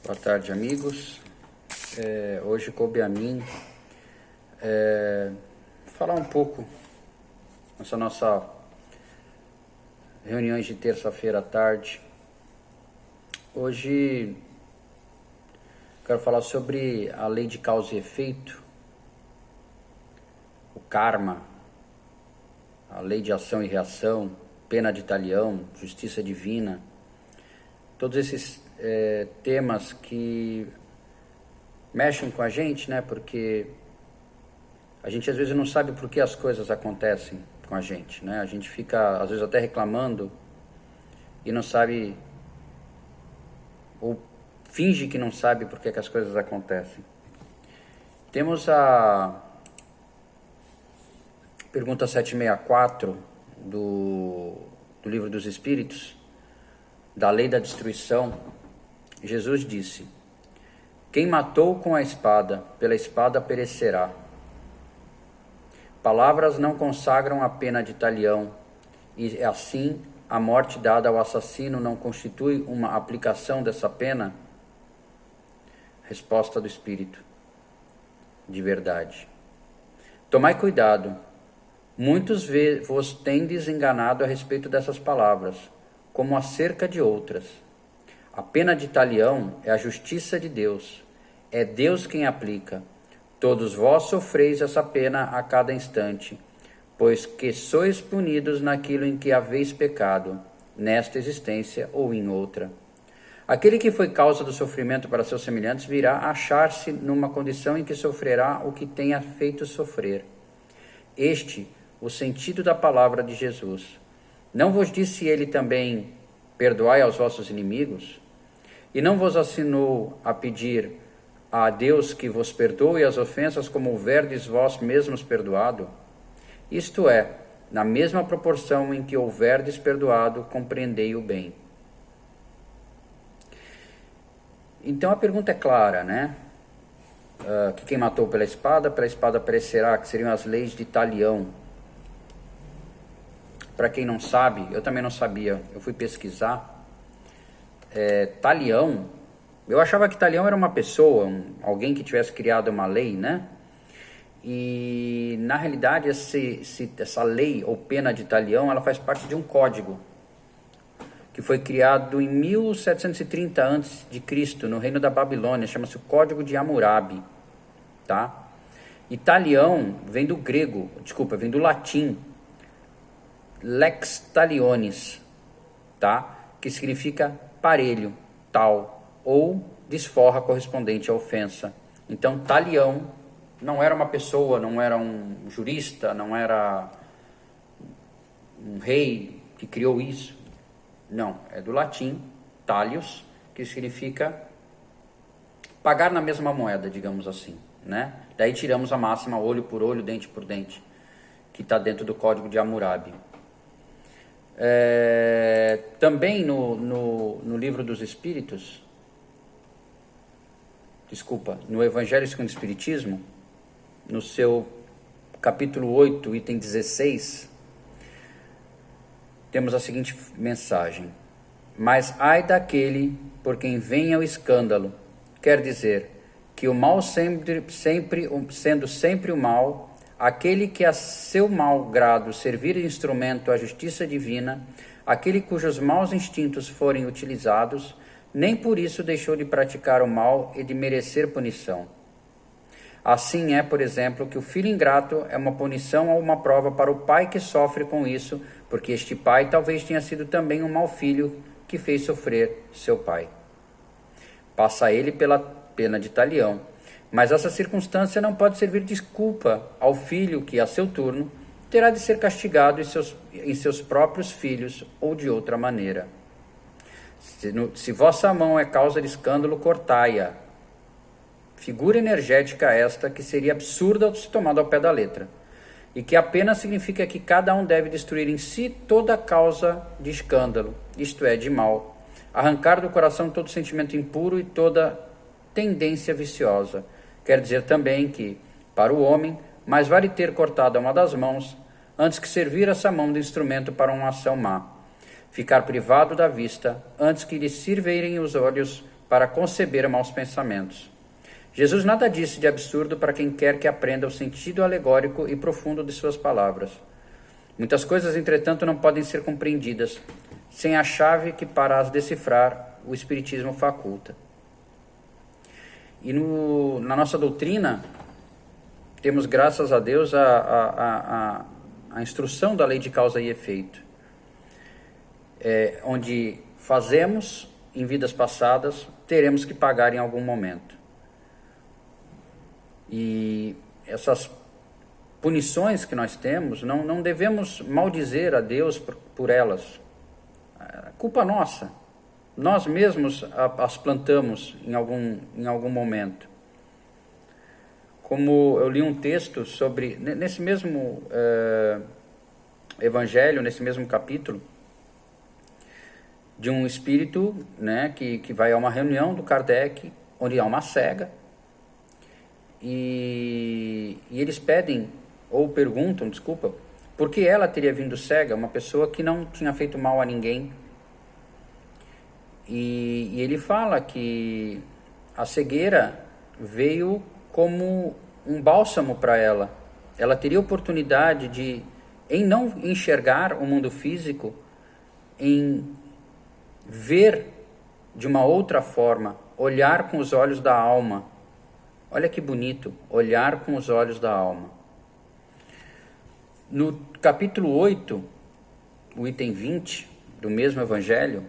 Boa tarde, amigos. Hoje coube a mim falar um pouco nessa nossa reuniões de terça-feira à tarde. Hoje quero falar sobre a lei de causa e efeito, o karma, a lei de ação e reação, pena de talião, justiça divina, todos esses temas que mexem com a gente, né? Porque a gente às vezes não sabe por que as coisas acontecem com a gente, né? A gente fica às vezes até reclamando e não sabe, ou finge que não sabe por que as coisas acontecem. Temos a pergunta 764 do Livro dos Espíritos, da lei da destruição. Jesus disse: quem matou com a espada, pela espada perecerá. Palavras não consagram a pena de talião, e assim a morte dada ao assassino não constitui uma aplicação dessa pena? Resposta do Espírito: de verdade. Tomai cuidado, muitos vos tendes enganado a respeito dessas palavras, como acerca de outras. A pena de talião é a justiça de Deus. É Deus quem aplica. Todos vós sofreis essa pena a cada instante, pois que sois punidos naquilo em que haveis pecado, nesta existência ou em outra. Aquele que foi causa do sofrimento para seus semelhantes virá a achar-se numa condição em que sofrerá o que tenha feito sofrer. Este, o sentido da palavra de Jesus. Não vos disse ele também: perdoai aos vossos inimigos? E não vos assinou a pedir a Deus que vos perdoe as ofensas como houverdes vós mesmos perdoado? Isto é, na mesma proporção em que houverdes perdoado, compreendei o bem. Então a pergunta é clara, né? Que quem matou pela espada perecerá, que seriam as leis de talião. Para quem não sabe, eu também não sabia, eu fui pesquisar. Talião, eu achava que talião era uma pessoa, alguém que tivesse criado uma lei, né? E na realidade essa lei ou pena de talião, ela faz parte de um código que foi criado em 1730 a.C., no reino da Babilônia, chama-se o Código de Hammurabi, tá? E talião vem do latim lex talionis, tá? Que significa parelho, tal, ou desforra correspondente à ofensa. Então, talião não era uma pessoa, não era um jurista, não era um rei que criou isso. Não, é do latim, talius, que significa pagar na mesma moeda, digamos assim, né? Daí tiramos a máxima olho por olho, dente por dente, que está dentro do Código de Hammurabi. Também no Livro dos Espíritos, no Evangelho segundo o Espiritismo, no seu capítulo 8, item 16, temos a seguinte mensagem: mas ai daquele por quem venha o escândalo, quer dizer, que o mal sendo sempre o mal, aquele que a seu mau grado servir de instrumento à justiça divina, aquele cujos maus instintos forem utilizados, nem por isso deixou de praticar o mal e de merecer punição. Assim é, por exemplo, que o filho ingrato é uma punição ou uma prova para o pai que sofre com isso, porque este pai talvez tenha sido também um mau filho que fez sofrer seu pai. Passa ele pela pena de talião, mas essa circunstância não pode servir de desculpa ao filho que, a seu turno, terá de ser castigado em seus próprios filhos ou de outra maneira. Se vossa mão é causa de escândalo, cortai-a. Figura energética esta que seria absurda se tomada ao pé da letra, e que apenas significa que cada um deve destruir em si toda causa de escândalo, isto é, de mal, arrancar do coração todo sentimento impuro e toda tendência viciosa. Quer dizer também que, para o homem, mais vale ter cortado uma das mãos, antes que servir essa mão de instrumento para uma ação má. Ficar privado da vista, antes que lhe sirvirem os olhos para conceber maus pensamentos. Jesus nada disse de absurdo para quem quer que aprenda o sentido alegórico e profundo de suas palavras. Muitas coisas, entretanto, não podem ser compreendidas sem a chave que, para as decifrar, o Espiritismo faculta. E na nossa doutrina, temos, graças a Deus, a instrução da lei de causa e efeito, onde fazemos em vidas passadas, teremos que pagar em algum momento. E essas punições que nós temos, não devemos maldizer a Deus por elas. É culpa nossa. Nós mesmos as plantamos em algum momento. Como eu li um texto sobre, nesse mesmo evangelho, nesse mesmo capítulo, de um espírito, né, que vai a uma reunião do Kardec, onde há uma cega, e eles pedem, ou perguntam, desculpa, por que ela teria vindo cega, uma pessoa que não tinha feito mal a ninguém. E ele fala que a cegueira veio como um bálsamo para ela. Ela teria oportunidade de, em não enxergar o mundo físico, em ver de uma outra forma, olhar com os olhos da alma. Olha que bonito, olhar com os olhos da alma. No capítulo 8, o item 20 do mesmo evangelho,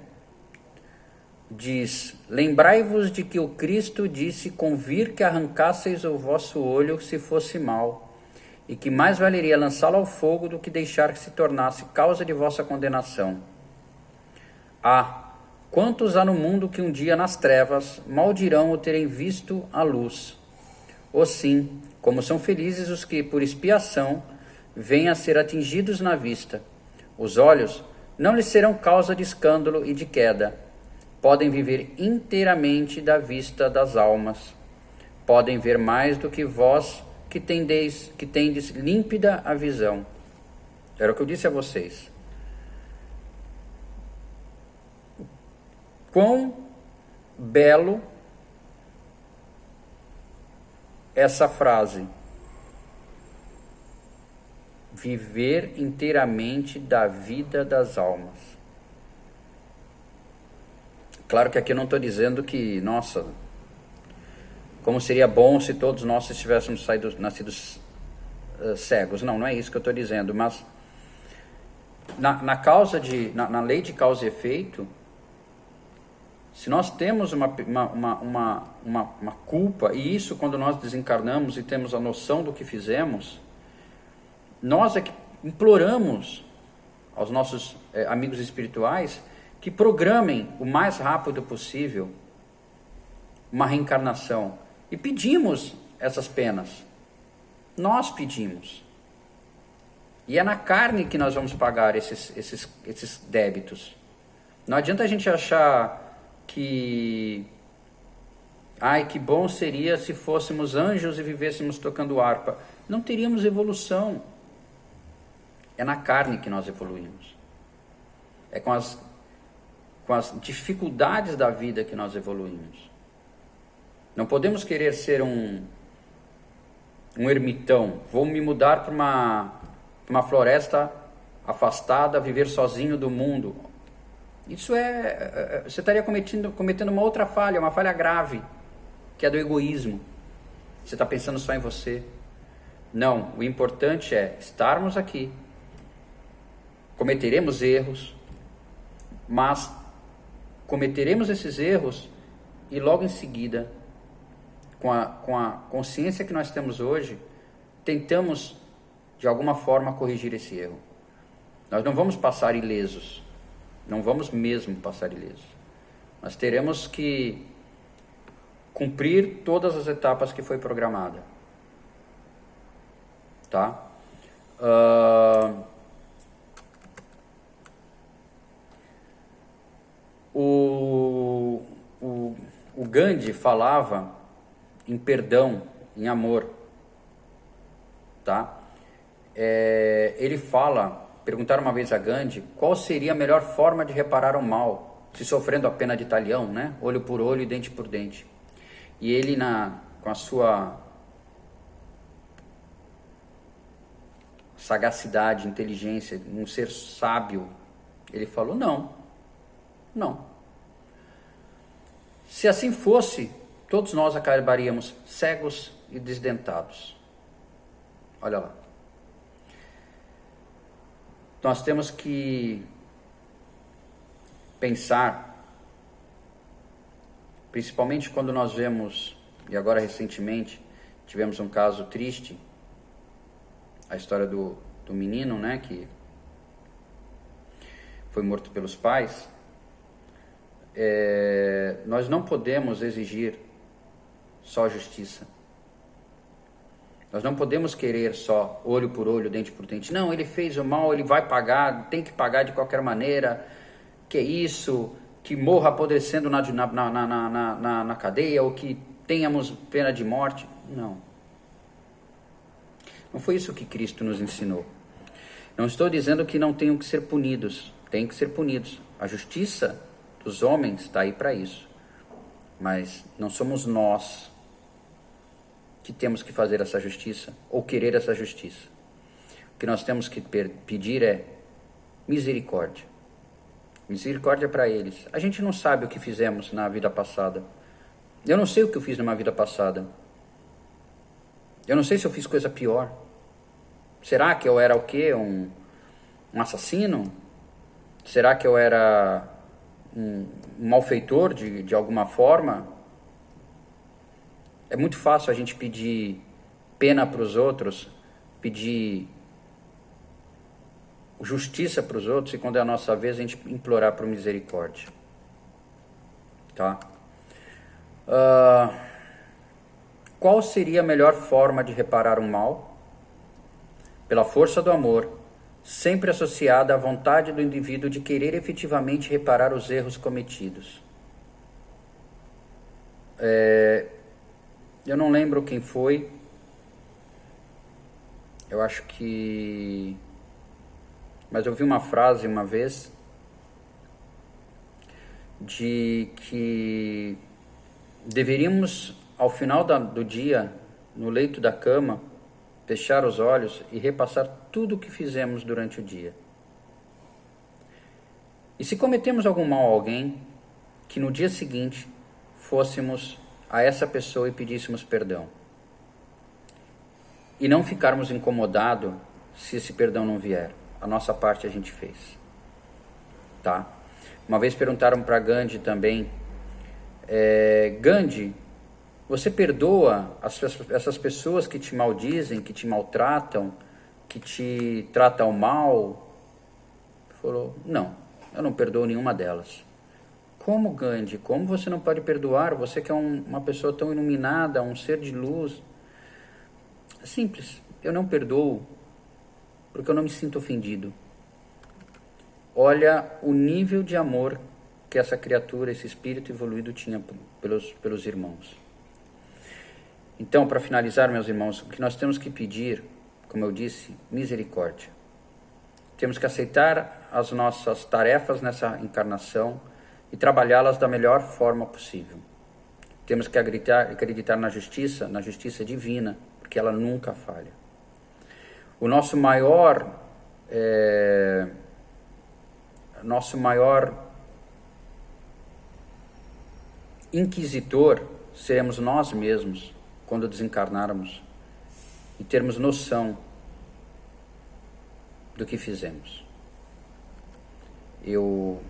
diz: lembrai-vos de que o Cristo disse: convir que arrancasseis o vosso olho se fosse mal, e que mais valeria lançá-lo ao fogo do que deixar que se tornasse causa de vossa condenação. Quantos há no mundo que um dia nas trevas maldirão o terem visto a luz? Ou sim, como são felizes os que, por expiação, vêm a ser atingidos na vista. Os olhos não lhes serão causa de escândalo e de queda. Podem viver inteiramente da vista das almas. Podem ver mais do que vós que tendes límpida a visão. Era o que eu disse a vocês. Quão belo essa frase. Viver inteiramente da vida das almas. Claro que aqui eu não estou dizendo que, nossa, como seria bom se todos nós tivéssemos nascidos cegos. Não é isso que eu estou dizendo. Mas na lei de causa e efeito, se nós temos uma culpa, e isso quando nós desencarnamos e temos a noção do que fizemos, nós é que imploramos aos nossos amigos espirituais que programem o mais rápido possível uma reencarnação. E pedimos essas penas. Nós pedimos. E é na carne que nós vamos pagar esses débitos. Não adianta a gente achar que que bom seria se fôssemos anjos e vivêssemos tocando harpa. Não teríamos evolução. É na carne que nós evoluímos. É com as dificuldades da vida que nós evoluímos. Não podemos querer ser um ermitão. Vou me mudar para uma floresta afastada, viver sozinho do mundo. Isso você estaria cometendo uma outra falha, uma falha grave, que é do egoísmo. Você está pensando só em você. Não, o importante é estarmos aqui. Cometeremos erros, mas cometeremos esses erros e logo em seguida, com a consciência que nós temos hoje, tentamos de alguma forma corrigir esse erro. Nós não vamos passar ilesos. Não vamos mesmo passar ileso. Nós teremos que cumprir todas as etapas que foi programada. Tá? O Gandhi falava em perdão, em amor. Tá? Ele fala... Perguntaram uma vez a Gandhi qual seria a melhor forma de reparar o mal. se sofrendo a pena de talião, né? Olho por olho e dente por dente. E ele, com a sua sagacidade, inteligência, um ser sábio, ele falou: não, não. Se assim fosse, todos nós acabaríamos cegos e desdentados. Olha lá. Nós temos que pensar, principalmente quando nós vemos, e agora recentemente tivemos um caso triste, a história do menino, né, que foi morto pelos pais. Nós não podemos exigir só justiça. Nós não podemos querer só olho por olho, dente por dente. Não, ele fez o mal, ele vai pagar, tem que pagar de qualquer maneira. Que isso, que morra apodrecendo na cadeia, ou que tenhamos pena de morte. Não. Não foi isso que Cristo nos ensinou. Não estou dizendo que não tenham que ser punidos. Tem que ser punidos. A justiça dos homens está aí para isso. Mas não somos nós que temos que fazer essa justiça ou querer essa justiça. O que nós temos que pedir é misericórdia. Misericórdia para eles. A gente não sabe o que fizemos na vida passada. Eu não sei o que eu fiz numa vida passada. Eu não sei se eu fiz coisa pior. Será que eu era o quê? Um assassino? Será que eu era um malfeitor de alguma forma? É muito fácil a gente pedir pena para os outros, pedir justiça para os outros, e quando é a nossa vez a gente implorar por misericórdia. Tá? Qual seria a melhor forma de reparar um mal? Pela força do amor, sempre associada à vontade do indivíduo de querer efetivamente reparar os erros cometidos. Eu não lembro quem foi. Eu acho que... Mas eu vi uma frase uma vez de que deveríamos, ao final do dia, no leito da cama, fechar os olhos e repassar tudo o que fizemos durante o dia. E se cometemos algum mal a alguém, que no dia seguinte fôssemos a essa pessoa e pedíssemos perdão. E não ficarmos incomodados se esse perdão não vier. A nossa parte a gente fez. Tá? Uma vez perguntaram para Gandhi também, Gandhi, você perdoa essas pessoas que te maldizem, que te maltratam, que te tratam mal? Ele falou: não, eu não perdoo nenhuma delas. Como, Gandhi? Como você não pode perdoar? Você que é uma pessoa tão iluminada, um ser de luz. É simples, eu não perdoo porque eu não me sinto ofendido. Olha o nível de amor que essa criatura, esse espírito evoluído tinha pelos irmãos. Então, para finalizar, meus irmãos, o que nós temos que pedir, como eu disse, misericórdia. Temos que aceitar as nossas tarefas nessa encarnação e trabalhá-las da melhor forma possível. Temos que acreditar na justiça divina, porque ela nunca falha. O nosso maior inquisitor seremos nós mesmos quando desencarnarmos e termos noção do que fizemos. Eu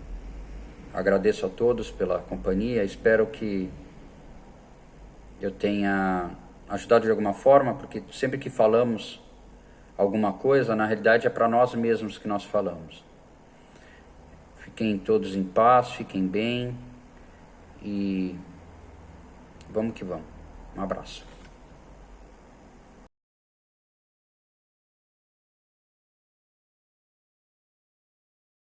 agradeço a todos pela companhia, espero que eu tenha ajudado de alguma forma, porque sempre que falamos alguma coisa, na realidade é para nós mesmos que nós falamos. Fiquem todos em paz, fiquem bem e vamos que vamos. Um abraço.